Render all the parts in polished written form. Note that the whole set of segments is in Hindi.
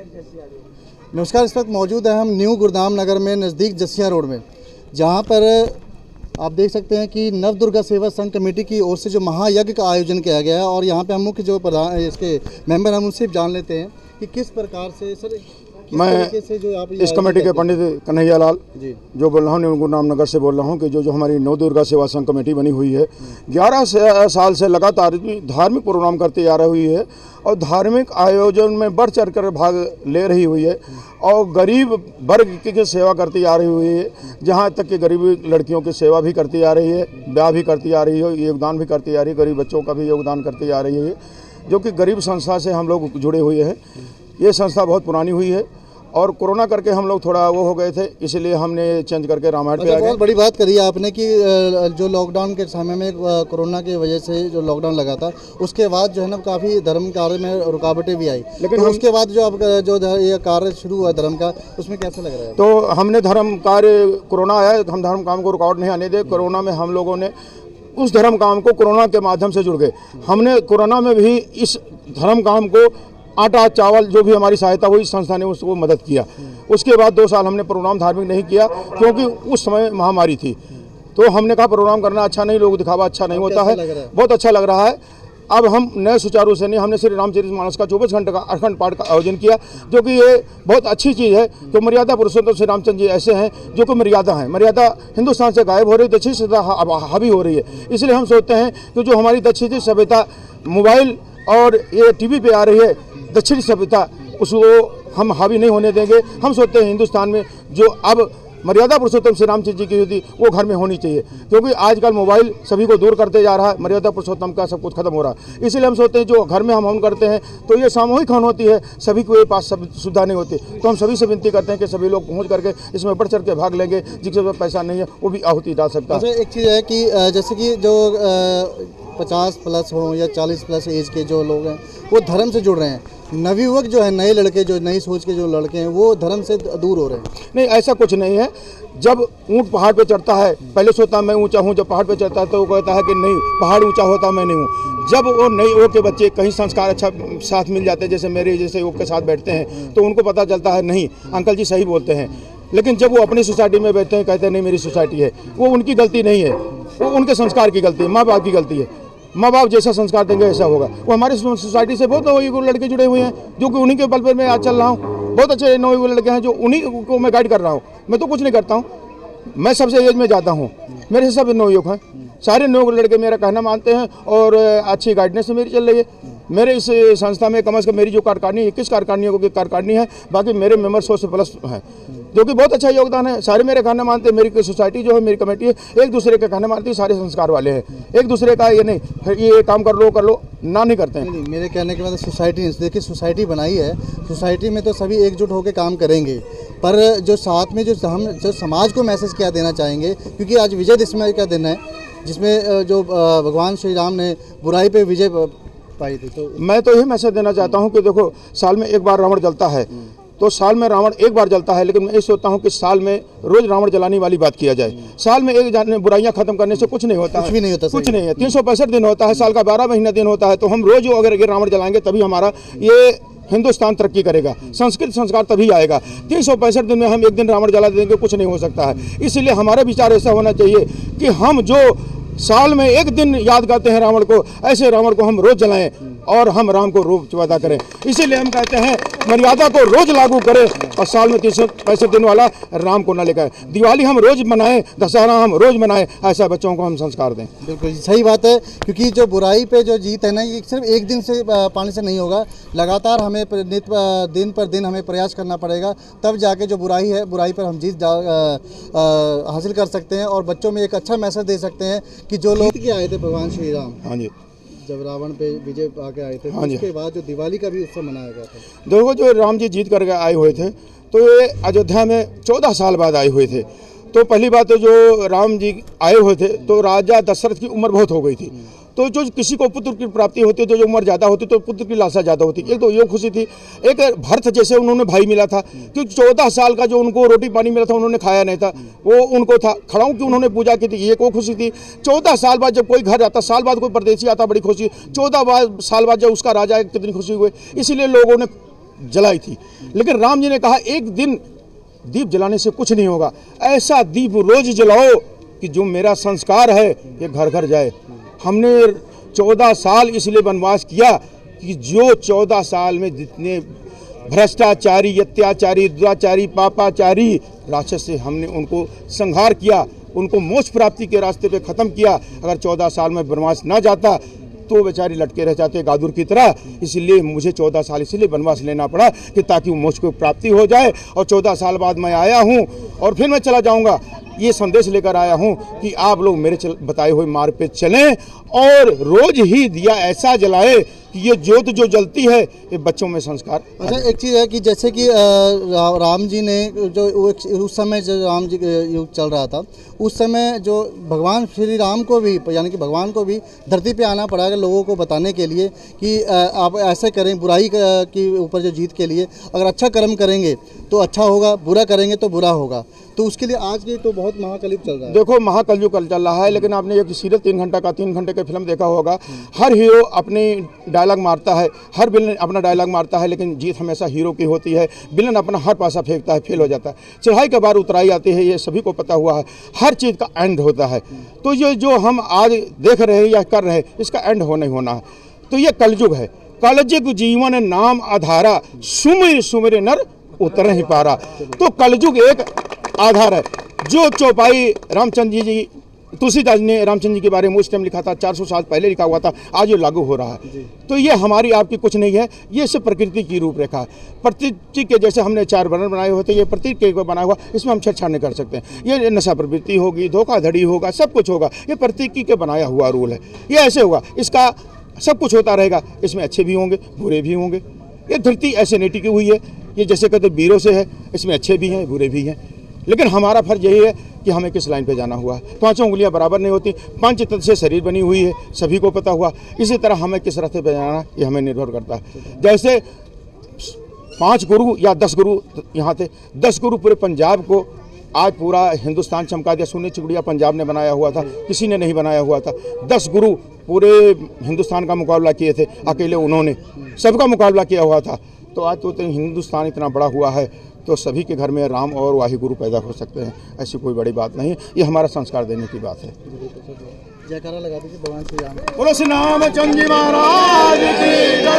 नमस्कार, इस वक्त मौजूद है हम न्यू गुरुदाम नगर में नज़दीक जसिया रोड में, जहां पर आप देख सकते हैं कि नव दुर्गा सेवा संघ कमेटी की ओर से जो महायज्ञ का आयोजन किया गया है। और यहां पे हम मुख्य जो प्रधान इसके मेंबर हम उनसे जान लेते हैं कि किस प्रकार से सर मैं से जो आप इस कमेटी के पंडित कन्हैया लाल जी जो बोल रहा हूँ न्यू गुरुदाम नगर से बोल रहा हूँ कि जो हमारी नव दुर्गा सेवा संघ कमेटी बनी हुई है 11 साल से लगातार धार्मिक प्रोग्राम करते आ रही हुई है और धार्मिक आयोजन में बढ़ चढ़ कर भाग ले रही हुई है और गरीब वर्ग की सेवा करती आ रही हुई है। जहाँ तक कि गरीब लड़कियों की सेवा भी करती आ रही है, ब्याह भी करती आ रही है, योगदान भी करती आ रही है, गरीब बच्चों का भी योगदान करती आ रही है, जो कि गरीब संस्था से हम लोग जुड़े हुए हैं। ये संस्था बहुत पुरानी हुई है और कोरोना करके हम लोग थोड़ा वो हो गए थे, इसलिए हमने चेंज करके रामायण पे आ गए। बहुत बड़ी बात करी आपने कि जो लॉकडाउन के समय में कोरोना की वजह से जो लॉकडाउन लगा था, उसके बाद जो है ना काफ़ी धर्म कार्य में रुकावटें भी आई, लेकिन तो उसके बाद जो अब जो ये कार्य शुरू हुआ धर्म का, उसमें कैसा लग रहा है? तो हमने धर्म कार्य, कोरोना आया, हम धर्म काम को रुकावट नहीं आने दे। कोरोना में हम लोगों ने उस धर्म काम को कोरोना के माध्यम से जुड़ गए। हमने कोरोना में भी इस धर्म काम को आटा चावल जो भी हमारी सहायता हुई, संस्था ने उसको मदद किया। उसके बाद 2 साल हमने प्रोग्राम धार्मिक नहीं किया क्योंकि उस समय महामारी थी। तो हमने कहा प्रोग्राम करना अच्छा नहीं, लोग दिखावा अच्छा नहीं होता है। बहुत अच्छा लग रहा है। अब हम नए सुचारू से नहीं, हमने श्री रामचरितमानस का 24 घंटे का अखंड पाठ का आयोजन किया, जो कि ये बहुत अच्छी चीज़ है। तो मर्यादा पुरुषोत्तम श्री रामचंद्र जी ऐसे हैं जो कि मर्यादा है। मर्यादा हिंदुस्तान से गायब हो रही, दक्षिण सभ्यता हावी हो रही है। इसलिए हम सोचते हैं कि जो हमारी दक्षिणी सभ्यता मोबाइल और ये टीवी पे आ रही है, दक्षिणी सभ्यता, उसको हम हावी नहीं होने देंगे। हम सोचते हैं हिंदुस्तान में जो अब मर्यादा पुरुषोत्तम श्री रामचंद्र जी की युद्धि वो घर में होनी चाहिए, क्योंकि आजकल मोबाइल सभी को दूर करते जा रहा है, मर्यादा पुरुषोत्तम का सब कुछ खत्म हो रहा है। इसलिए हम सोचते हैं जो घर में हम हवन करते हैं तो ये सामूहिक हवन होती है, सभी को ये पास सुविधा नहीं होती। तो हम सभी से विनती करते हैं कि सभी लोग पहुँच करके इसमें बढ़ चढ़ के भाग लेंगे। जिसके पास पैसा नहीं है वो भी आहुति डाल सकता है। एक चीज़ है कि जैसे कि जो 50 प्लस हो या 40 प्लस एज के जो लोग हैं वो धर्म से जुड़ रहे हैं। नवयुवक जो है, नए लड़के जो नई सोच के जो लड़के हैं वो धर्म से दूर हो रहे हैं। नहीं, ऐसा कुछ नहीं है। जब ऊँट पहाड़ पे चढ़ता है, पहले सोचता मैं ऊंचा हूँ, जब पहाड़ पे चढ़ता है तो वो कहता है कि नहीं, पहाड़ ऊंचा होता मैं नहीं हूँ। जब वो नई युवक के बच्चे कहीं संस्कार अच्छा साथ मिल जाते हैं, जैसे मेरे जैसे युवक के साथ बैठते हैं, तो उनको पता चलता है नहीं अंकल जी सही बोलते हैं। लेकिन जब वो अपनी सोसाइटी में बैठते हैं, कहते हैं नहीं मेरी सोसाइटी है, वो उनकी गलती नहीं है, वो उनके संस्कार की गलती है, माँ बाप की गलती है। माँ बाप जैसा संस्कार देंगे ऐसा होगा। वो हमारी सोसाइटी से बहुत नौयुवक लड़के जुड़े हुए हैं, जो कि उन्हीं के बल पर मैं आज चल रहा हूँ। बहुत अच्छे नौयुवक लड़के हैं जो उन्हीं को मैं गाइड कर रहा हूँ। मैं तो कुछ नहीं करता हूँ, मैं सबसे एज में जाता हूँ। मेरे से सब नौयुवक हैं, सारे नौयुवक लड़के मेरा कहना मानते हैं और अच्छी गाइडेंस मेरी चल रही है। मेरे इस संस्था में कम से कम मेरी जो कार्यकारिणी 21 कार्यकारिणियों की कार्यकारिणी है, बाकी मेरे मेंबर 100 से प्लस हैं, जो कि बहुत अच्छा योगदान है। सारे मेरे कहना मानते हैं। मेरी सोसाइटी जो है, मेरी कमेटी है, एक दूसरे के कहना मानती है। सारे संस्कार वाले हैं, एक दूसरे का ये नहीं ये काम कर लो ना नहीं करते हैं। नहीं, मेरे कहने के बाद सोसाइटी, देखिए सोसाइटी बनाई है, सोसाइटी में तो सभी एकजुट होकर काम करेंगे, पर जो साथ में जो हम जो समाज को मैसेज क्या देना चाहेंगे, क्योंकि आज विजयदशमी का दिन है जिसमें जो भगवान श्री राम ने बुराई पे विजय पाई थी। तो मैं तो यही मैसेज देना चाहता हूँ कि देखो, साल में एक बार रावण जलता है, तो साल में रावण एक बार जलता है, लेकिन मैं ये सोचता हूँ कि साल में रोज रावण जलाने वाली बात किया जाए। साल में एक बुराइयां खत्म करने से कुछ नहीं होता, कुछ भी नहीं होता, कुछ नहीं है। 365 दिन होता है, साल का 12 महीना दिन होता है। तो हम रोज अगर रावण जलाएंगे तभी हमारा ये हिंदुस्तान तरक्की करेगा, संस्कृत संस्कार तभी आएगा। 365 दिन में हम एक दिन रावण जला देंगे, कुछ नहीं हो सकता है। इसलिए हमारा विचार ऐसा होना चाहिए कि हम जो साल में एक दिन याद करते हैं रावण को, ऐसे रावण को हम रोज जलाएं और हम राम को रोज पैदा करें। इसीलिए हम कहते हैं मर्यादा को रोज लागू करें और साल में 365 दिन वाला राम को न लेकर दिवाली हम रोज मनाएं, दशहरा हम रोज मनाएं, ऐसा बच्चों को हम संस्कार दें। बिल्कुल सही बात है, क्योंकि जो बुराई पे जो जीत है ना, ये सिर्फ एक दिन से पाने से नहीं होगा। लगातार हमें दिन पर दिन हमें प्रयास करना पड़ेगा, तब जाके जो बुराई है, बुराई पर हम जीत हासिल कर सकते हैं और बच्चों में एक अच्छा मैसेज दे सकते हैं कि जो लोग के आए थे भगवान श्री राम, हाँ जी, जब रावण पे विजय पाके आए थे, हाँ जी, उसके बाद जो दिवाली का भी उत्सव मनाया गया था। देखो, जो राम जी जीत करके आए हुए थे, तो ये अयोध्या में 14 साल बाद आए हुए थे। तो पहली बात तो जो राम जी आए हुए थे तो राजा दशरथ की उम्र बहुत हो गई थी। तो जो किसी को पुत्र की प्राप्ति होती है, तो जो उम्र ज़्यादा होती तो पुत्र की लालसा ज़्यादा होती। एक तो ये खुशी थी, एक भरत जैसे उन्होंने भाई मिला था, क्योंकि 14 साल का जो उनको रोटी पानी मिला था, उन्होंने खाया नहीं था, वो उनको था। खड़ाऊ की उन्होंने पूजा की थी, ये को खुशी थी। 14 साल बाद जब कोई घर आता, साल बाद कोई परदेशी आता, बड़ी खुशी। 14 साल बाद जब उसका राजा है, कितनी खुशी हुई। इसीलिए लोगों ने जलाई थी। लेकिन राम जी ने कहा एक दिन दीप जलाने से कुछ नहीं होगा, ऐसा दीप रोज जलाओ कि जो मेरा संस्कार है ये घर घर जाए। हमने 14 साल इसलिए वनवास किया कि जो 14 साल में जितने भ्रष्टाचारी, अत्याचारी, दुराचारी, पापाचारी राक्षस से हमने उनको संहार किया, उनको मोक्ष प्राप्ति के रास्ते पे ख़त्म किया। अगर 14 साल में वनवास ना जाता तो बेचारे लटके रह जाते गादुर की तरह। इसलिए मुझे 14 साल इसलिए वनवास लेना पड़ा कि ताकि वो मोक्ष को प्राप्ति हो जाए। और 14 साल बाद मैं आया हूँ और फिर मैं चला जाऊँगा। ये संदेश लेकर आया हूँ कि आप लोग मेरे बताए हुए मार्ग पे चलें और रोज ही दिया ऐसा जलाए कि ये ज्योत जो जलती है ये बच्चों में संस्कार। अच्छा, एक चीज़ है कि जैसे कि राम जी ने जो उस समय जो राम जी युग चल रहा था, उस समय जो भगवान श्री राम को भी, यानी कि भगवान को भी धरती पे आना पड़ा लोगों को बताने के लिए कि आप ऐसे करें, बुराई के ऊपर जो जीत के लिए अगर अच्छा कर्म करेंगे तो अच्छा होगा, बुरा करेंगे तो बुरा होगा। तो उसके लिए आज की तो बहुत महाकलयुग चल रहा है। देखो महाकलयुग चल रहा है, लेकिन आपने एक सीरियल 3 घंटे का फिल्म देखा होगा। हर हीरो अपनी डायलॉग मारता है, हर विलन अपना डायलॉग मारता है, लेकिन जीत हमेशा हीरो की होती है। विलन अपना हर पासा फेंकता है, फेल हो जाता है। चढ़ाई के बाद उतराई आती है, ये सभी को पता हुआ है। हर चीज़ का एंड होता है। तो ये जो हम आज देख रहे हैं या कर रहे हैं, इसका एंड होना ही होना है। तो ये कलयुग है। कलयुग जीवन नाम आधारा, सुमिर सुमिर नर उतर नहीं पा रहा। तो कलयुग एक आधार है। जो चौपाई रामचंद्र जी तुलसीदास ने रामचंद्र जी के बारे में उस टाइम लिखा था, 400 साल पहले लिखा हुआ था, आज ये लागू हो रहा है। तो ये हमारी आपकी कुछ नहीं है, ये सब प्रकृति की रूपरेखा है। प्रकृति के जैसे हमने 4 वर्ण बनाए होते, ये प्रकृति के बना हुआ, इसमें हम छेड़छाड़ नहीं कर सकते। ये नशा प्रवृत्ति होगी, धोखाधड़ी होगा, सब कुछ होगा। ये प्रकृति के बनाया हुआ रूल है, ये ऐसे होगा। इसका सब कुछ होता रहेगा, इसमें अच्छे भी होंगे, बुरे भी होंगे। ये धरती ऐसे नहीं टिकी हुई है, ये जैसे कहते वीरों से है, इसमें अच्छे भी हैं, बुरे भी हैं। लेकिन हमारा फर्ज यही है कि हमें किस लाइन पे जाना हुआ है। 5 उंगलियां बराबर नहीं होती, 5 तत्व से शरीर बनी हुई है, सभी को पता हुआ। इसी तरह हमें किस रास्ते पे जाना है ये हमें निर्भर करता है। जैसे 5 गुरु या 10 गुरु यहाँ थे, 10 गुरु पूरे पंजाब को आज पूरा हिंदुस्तान चमका दिया। सोने चिड़िया पंजाब ने बनाया हुआ था, किसी ने नहीं बनाया हुआ था। 10 गुरु पूरे हिंदुस्तान का मुकाबला किए थे, अकेले उन्होंने सबका मुकाबला किया हुआ था। तो आज तो हिंदुस्तान इतना बड़ा हुआ है, तो सभी के घर में राम और वाही गुरु पैदा हो सकते हैं। ऐसी कोई बड़ी बात नहीं, ये हमारा संस्कार देने की बात है। जयकारा लगा दीजिए भगवान श्री राम। बोलो श्री रामचंद्र जी महाराज की जय,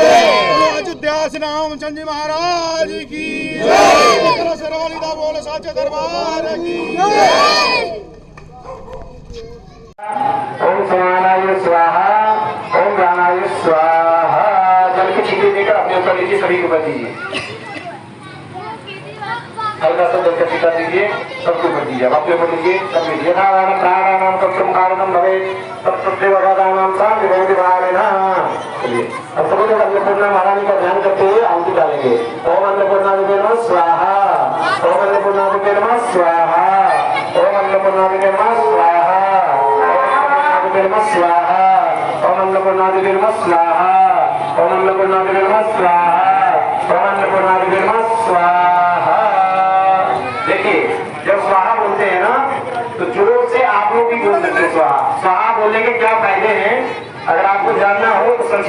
बोलो अयोध्या श्री रामचंद्र जी महाराज की जय, बोलो सरवालीदा बोलो साचे दरबार की जय। ओम समानाय स्वाहा, ओम प्राणाय स्वाहा। जल की छींटे देकर अपने ऊपर लीजिए, सभी के ऊपर दीजिए। हल्का सा जल का छींटा दीजिए, सबके ऊपर दीजिए। अपने ऊपर लीजिए, सब लीजिए। नारायण प्राणानाम कक्षम कारणम भवे तत्प्रत्यवगादानाम शांति भवति भावेना। चलिए अब सभी लोग अन्नपूर्णा महारानी का ध्यान करते हुए आहुति डालेंगे। ओम अन्नपूर्णादिके नमः स्वाहा, ओम अन्नपूर्णादिके नमः स्वाहा, ओम अन्नपूर्णादिके नमः स्वाहा, स्वाहा, ओम अन्नपूर्णादिके नमः स्वाहा, ओम अन्नपूर्णादिके नमः स्वाहा, ओम अन्नपूर्णादिके नमः स्वाहा, ओम अन्नपूर्णादिके नमः